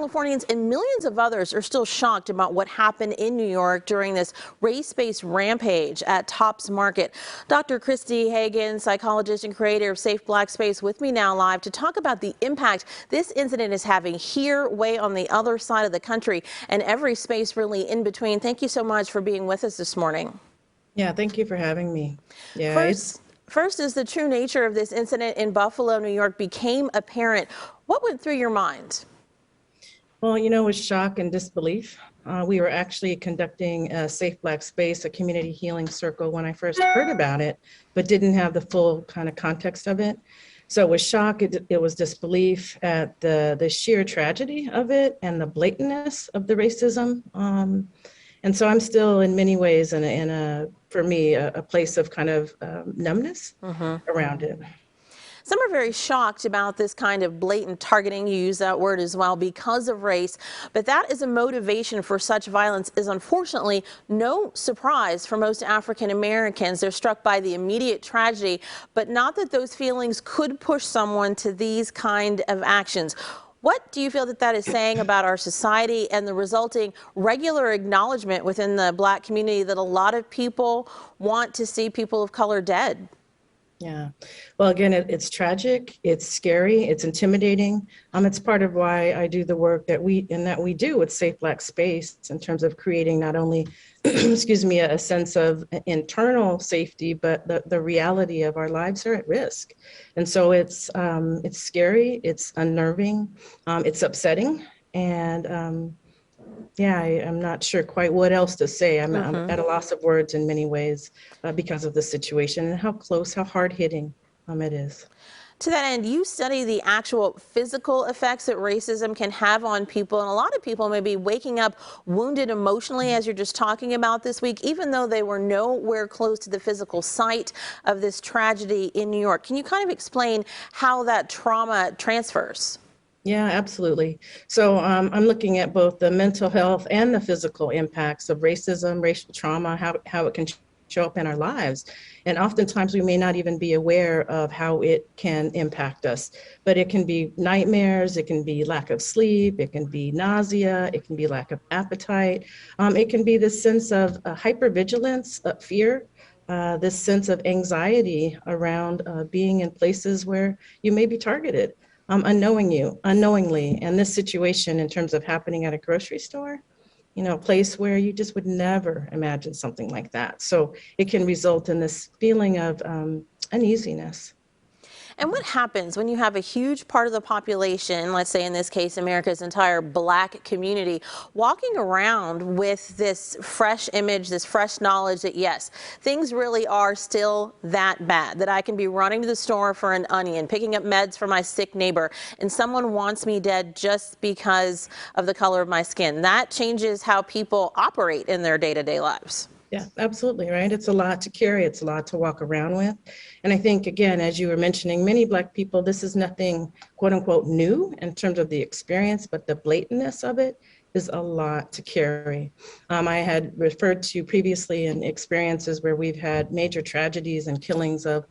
Californians and millions of others are still shocked about what happened in New York during this race-based rampage at Tops Market. Dr. Christy Hagan, psychologist and creator of Safe Black Space, with me now live to talk about the impact this incident is having here, way on the other side of the country, and every space really in between. Thank you so much for being with us this morning. Yeah, thank you for having me. Yeah, First, as the true nature of this incident in Buffalo, New York became apparent, what went through your mind? well, it was shock and disbelief. We were actually conducting a Safe Black Space, a community healing circle, when I first heard about it, but didn't have the full kind of context of it. So it was shock, it was disbelief at the sheer tragedy of it and the blatantness of the racism. And so I'm still in many ways for me, a place of kind of numbness around it. Some are very shocked about this kind of blatant targeting, you use that word as well, because of race. But that is a motivation for such violence is unfortunately no surprise for most African Americans. They're struck by the immediate tragedy, but not that those feelings could push someone to these kind of actions. What do you feel that is saying about our society and the resulting regular acknowledgement within the Black community that a lot of people want to see people of color dead? Yeah. Well, again, it's tragic, it's scary, it's intimidating. It's part of why I do the work that we do with Safe Black Space in terms of creating not only, excuse me, a sense of internal safety, but the reality of our lives are at risk. And so it's scary, it's unnerving, it's upsetting, and yeah, I'm not sure quite what else to say. I'm at a loss of words in many ways because of the situation and how close, how hard-hitting it is. To that end, you study the actual physical effects that racism can have on people, and a lot of people may be waking up wounded emotionally, as you're just talking about this week, even though they were nowhere close to the physical site of this tragedy in New York. Can you kind of explain how that trauma transfers? Yeah, absolutely. So I'm looking at both the mental health and the physical impacts of racism, racial trauma, how it can show up in our lives. And oftentimes we may not even be aware of how it can impact us, but it can be nightmares, it can be lack of sleep, it can be nausea, it can be lack of appetite. It can be this sense of hypervigilance, fear, this sense of anxiety around being in places where you may be targeted. Unknowingly. And this situation in terms of happening at a grocery store, a place where you just would never imagine something like that. So it can result in this feeling of uneasiness. And what happens when you have a huge part of the population, let's say in this case, America's entire Black community, walking around with this fresh image, this fresh knowledge that, yes, things really are still that bad, that I can be running to the store for an onion, picking up meds for my sick neighbor, and someone wants me dead just because of the color of my skin. That changes how people operate in their day-to-day lives. Yeah, absolutely, right? It's a lot to carry. It's a lot to walk around with. And I think, again, as you were mentioning, many Black people, this is nothing, quote unquote, new in terms of the experience, but the blatantness of it is a lot to carry. I had referred to previously in experiences where we've had major tragedies and killings of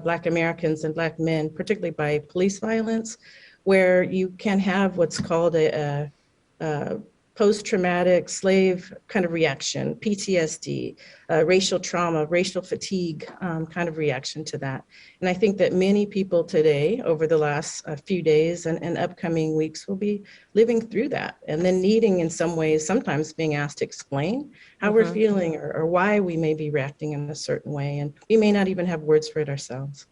Black Americans and Black men, particularly by police violence, where you can have what's called a post-traumatic slave kind of reaction, PTSD, racial trauma, racial fatigue kind of reaction to that. And I think that many people today, over the last few days and upcoming weeks, will be living through that and then needing in some ways, sometimes being asked to explain how we're feeling or why we may be reacting in a certain way. And we may not even have words for it ourselves.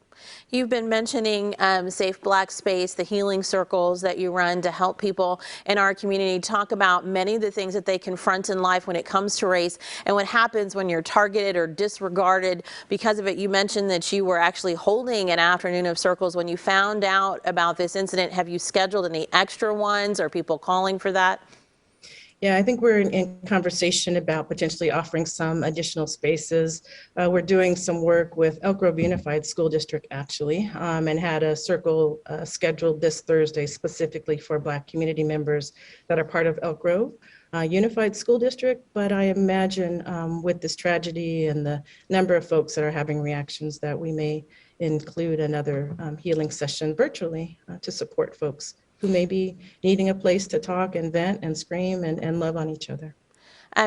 You've been mentioning Safe Black Space, the healing circles that you run to help people in our community talk about many of the things that they confront in life when it comes to race and what happens when you're targeted or disregarded because of it. You mentioned that you were actually holding an afternoon of circles when you found out about this incident. Have you scheduled any extra ones? Are people calling for that? Yeah, I think we're in conversation about potentially offering some additional spaces. We're doing some work with Elk Grove Unified School District, actually, and had a circle scheduled this Thursday specifically for Black community members that are part of Elk Grove Unified School District. But I imagine with this tragedy and the number of folks that are having reactions that we may include another healing session virtually to support folks who may be needing a place to talk and vent and scream and love on each other.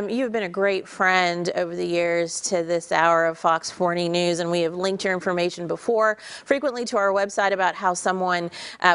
You've been a great friend over the years to this hour of Fox 40 News, and we have linked your information before frequently to our website about how someone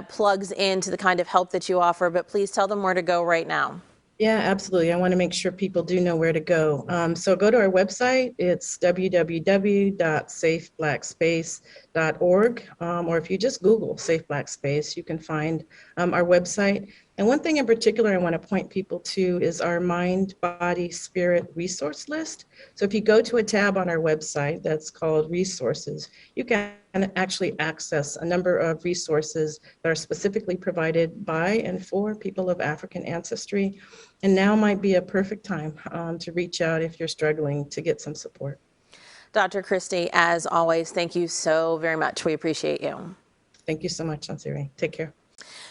plugs into the kind of help that you offer, but please tell them where to go right now. Yeah, absolutely. I want to make sure people do know where to go. So go to our website. It's www.safeblackspace.org. Or if you just Google Safe Black Space, you can find our website. And one thing in particular I want to point people to is our Mind, Body, Spirit resource list. So if you go to a tab on our website that's called Resources, you can actually access a number of resources that are specifically provided by and for people of African ancestry. And now might be a perfect time to reach out if you're struggling to get some support. Dr. Christie, as always, thank you so very much. We appreciate you. Thank you so much, Ansiri. Take care.